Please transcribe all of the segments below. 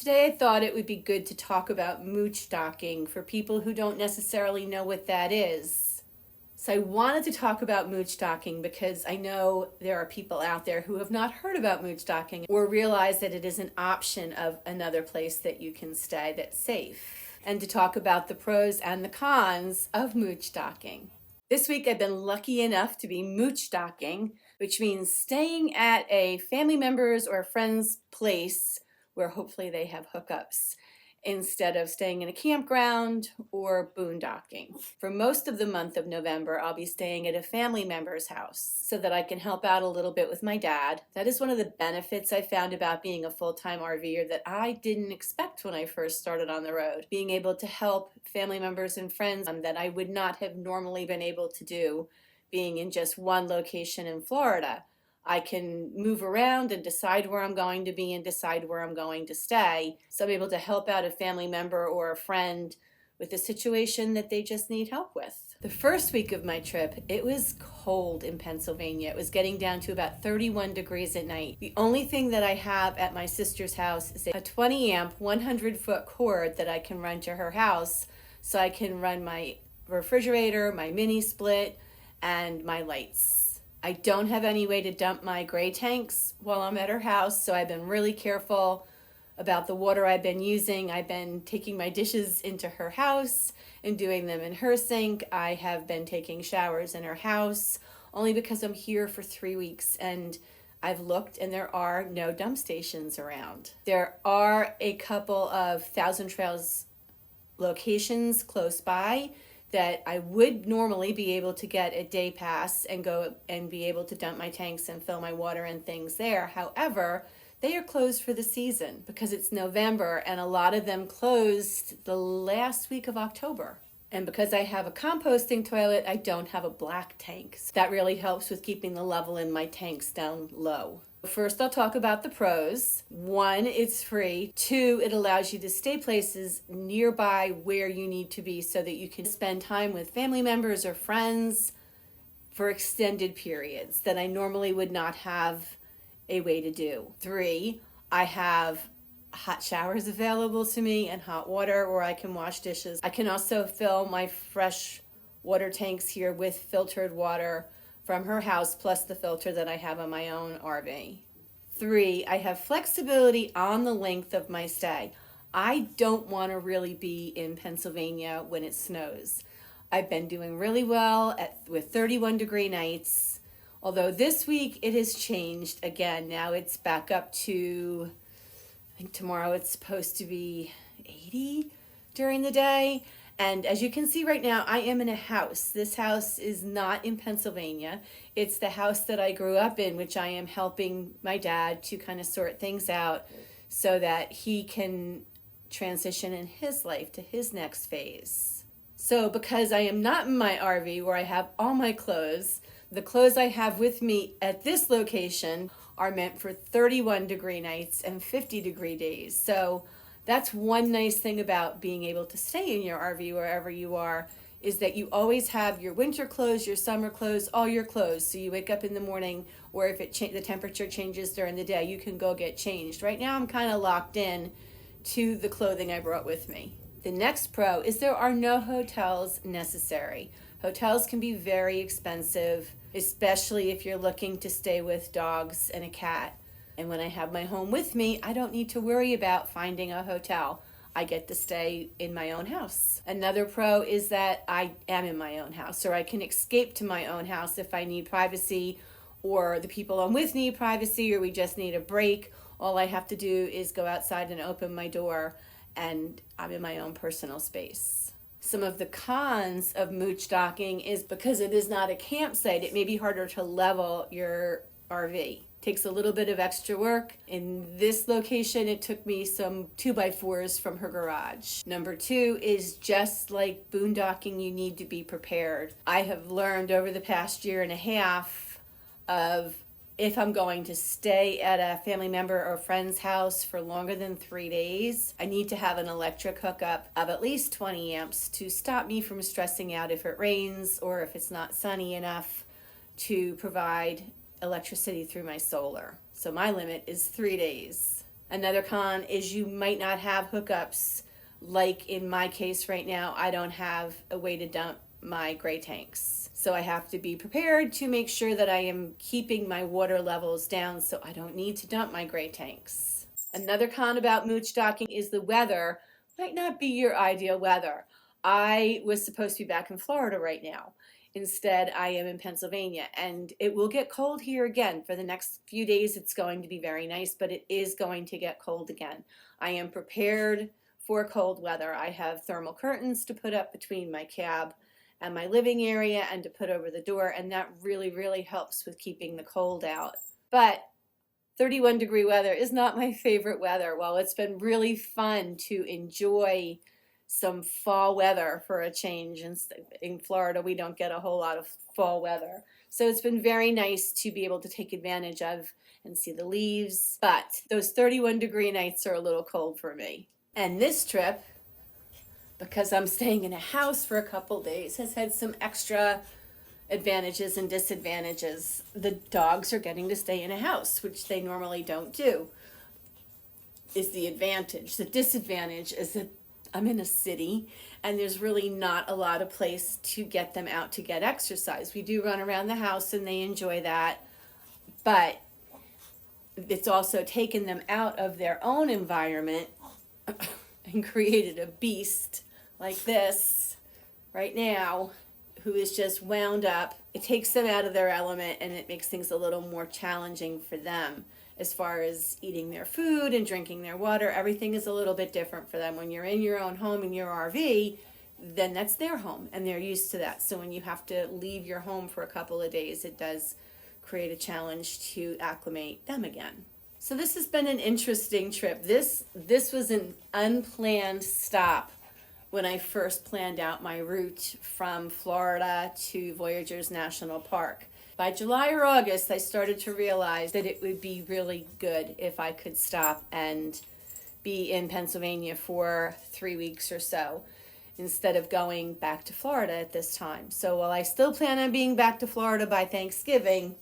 Today I thought it would be good to talk about moochdocking for people who don't necessarily know what that is. So I wanted to talk about moochdocking because I know there are people out there who have not heard about moochdocking or realize that it is an option of another place that you can stay that's safe, and to talk about the pros and the cons of moochdocking. This week I've been lucky enough to be moochdocking, which means staying at a family member's or a friend's place where hopefully they have hookups, instead of staying in a campground or boondocking. For most of the month of November, I'll be staying at a family member's house so that I can help out a little bit with my dad. That is one of the benefits I found about being a full-time RVer that I didn't expect when I first started on the road. Being able to help family members and friends that I would not have normally been able to do being in just one location in Florida. I can move around and decide where I'm going to be and decide where I'm going to stay. So I'm able to help out a family member or a friend with a situation that they just need help with. The first week of my trip, it was cold in Pennsylvania. It was getting down to about 31 degrees at night. The only thing that I have at my sister's house is a 20 amp, 100-foot cord that I can run to her house so I can run my refrigerator, my mini split, and my lights. I don't have any way to dump my gray tanks while I'm at her house, so I've been really careful about the water I've been using. I've been taking my dishes into her house and doing them in her sink. I have been taking showers in her house only because I'm here for 3 weeks and I've looked and there are no dump stations around. There are a couple of Thousand Trails locations close by that I would normally be able to get a day pass and go and be able to dump my tanks and fill my water and things there. However, they are closed for the season because it's November and a lot of them closed the last week of October. And because I have a composting toilet, I don't have a black tank. So that really helps with keeping the level in my tanks down low. First, I'll talk about the pros. 1, it's free. 2, it allows you to stay places nearby where you need to be so that you can spend time with family members or friends for extended periods that I normally would not have a way to do. 3, I have hot showers available to me and hot water where I can wash dishes. I can also fill my fresh water tanks here with filtered water from her house, plus the filter that I have on my own RV. 3, I have flexibility on the length of my stay. I don't want to really be in Pennsylvania when it snows. I've been doing really well with 31-degree nights, although this week it has changed again. Now it's back up to, I think tomorrow it's supposed to be 80 during the day. And as you can see right now, I am in a house. This house is not in Pennsylvania. It's the house that I grew up in, which I am helping my dad to kind of sort things out so that he can transition in his life to his next phase. So because I am not in my RV where I have all my clothes, the clothes I have with me at this location are meant for 31-degree nights and 50-degree days. So that's one nice thing about being able to stay in your RV wherever you are, is that you always have your winter clothes, your summer clothes, all your clothes. So you wake up in the morning, or if the temperature changes during the day, you can go get changed. Right now I'm kind of locked in to the clothing I brought with me. The next pro is there are no hotels necessary. Hotels can be very expensive, especially if you're looking to stay with dogs and a cat. And when I have my home with me, I don't need to worry about finding a hotel. I get to stay in my own house. Another pro is that I am in my own house, or I can escape to my own house if I need privacy, or the people I'm with need privacy, or we just need a break. All I have to do is go outside and open my door, and I'm in my own personal space. Some of the cons of moochdocking is because it is not a campsite, it may be harder to level your RV. Takes a little bit of extra work. In this location, it took me some 2x4s from her garage. Number 2 is just like boondocking, you need to be prepared. I have learned over the past year and a half of if I'm going to stay at a family member or friend's house for longer than 3 days, I need to have an electric hookup of at least 20 amps to stop me from stressing out if it rains or if it's not sunny enough to provide electricity through my solar. So my limit is 3 days. Another con is you might not have hookups. Like in my case right now, I don't have a way to dump my gray tanks. So I have to be prepared to make sure that I am keeping my water levels down so I don't need to dump my gray tanks. Another con about mooch docking is the weather might not be your ideal weather. I was supposed to be back in Florida right now. Instead, I am in Pennsylvania, and it will get cold here again. For the next few days, it's going to be very nice, but it is going to get cold again. I am prepared for cold weather. I have thermal curtains to put up between my cab and my living area and to put over the door, and that really, really helps with keeping the cold out. But 31-degree weather is not my favorite weather. While it's been really fun to enjoy some fall weather for a change, in Florida we don't get a whole lot of fall weather. So it's been very nice to be able to take advantage of and see the leaves. But those 31-degree nights are a little cold for me. And this trip, because I'm staying in a house for a couple days, has had some extra advantages and disadvantages. The dogs are getting to stay in a house, which they normally don't do, is the advantage. The disadvantage is that I'm in a city and there's really not a lot of place to get them out to get exercise. We do run around the house and they enjoy that, but it's also taken them out of their own environment and created a beast like this right now who is just wound up. It takes them out of their element and it makes things a little more challenging for them. As far as eating their food and drinking their water, everything is a little bit different for them. When you're in your own home in your RV, then that's their home and they're used to that. So when you have to leave your home for a couple of days, it does create a challenge to acclimate them again. So this has been an interesting trip. This was an unplanned stop when I first planned out my route from Florida to Voyageurs National Park. By July or August, I started to realize that it would be really good if I could stop and be in Pennsylvania for 3 weeks or so instead of going back to Florida at this time. So while I still plan on being back to Florida by Thanksgiving,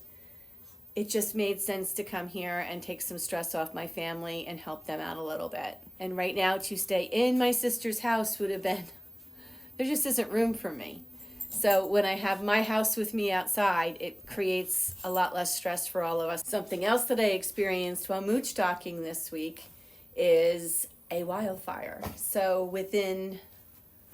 it just made sense to come here and take some stress off my family and help them out a little bit. And right now, to stay in my sister's house would have been, there just isn't room for me. So when I have my house with me outside, it creates a lot less stress for all of us. Something else that I experienced while mooch docking this week is a wildfire. So within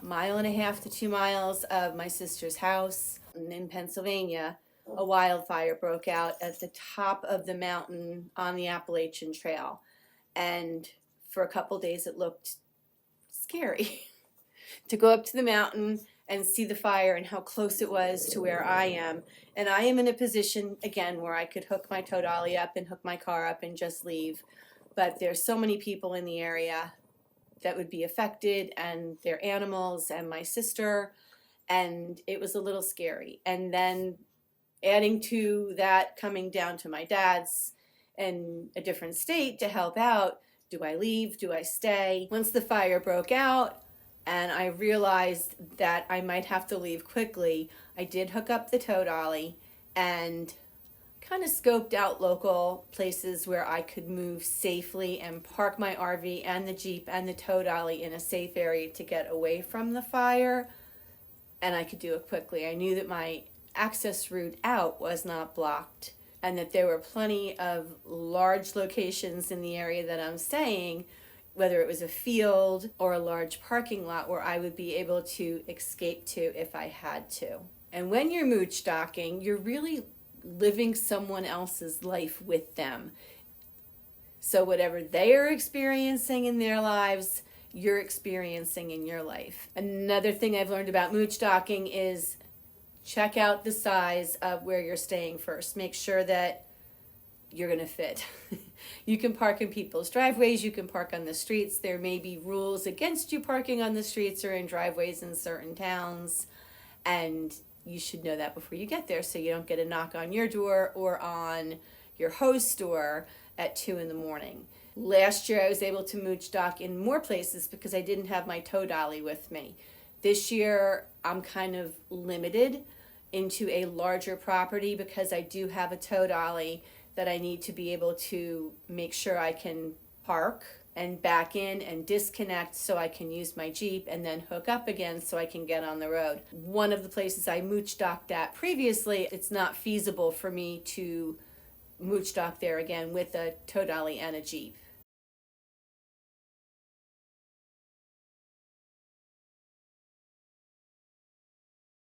1.5 to 2 miles of my sister's house in Pennsylvania, a wildfire broke out at the top of the mountain on the Appalachian Trail. And for a couple days it looked scary to go up to the mountain and see the fire and how close it was to where I am. And I am in a position, again, where I could hook my tow dolly up and hook my car up and just leave. But there's so many people in the area that would be affected, and their animals and my sister, and it was a little scary. And then adding to that, coming down to my dad's in a different state to help out, do I leave? Do I stay? Once the fire broke out, and I realized that I might have to leave quickly, I did hook up the tow dolly and kind of scoped out local places where I could move safely and park my RV and the Jeep and the tow dolly in a safe area to get away from the fire, and I could do it quickly. I knew that my access route out was not blocked and that there were plenty of large locations in the area that I'm staying, whether it was a field or a large parking lot, where I would be able to escape to if I had to. And when you're mooch docking, you're really living someone else's life with them. So whatever they are experiencing in their lives, you're experiencing in your life. Another thing I've learned about mooch docking is check out the size of where you're staying first. Make sure that you're going to fit. You can park in people's driveways, you can park on the streets. There may be rules against you parking on the streets or in driveways in certain towns, and you should know that before you get there so you don't get a knock on your door or on your host's door at 2 in the morning. Last year I was able to mooch dock in more places because I didn't have my tow dolly with me. This year I'm kind of limited into a larger property because I do have a tow dolly that I need to be able to make sure I can park and back in and disconnect so I can use my Jeep and then hook up again so I can get on the road. One of the places I mooch docked at previously, it's not feasible for me to mooch dock there again with a tow dolly and a Jeep.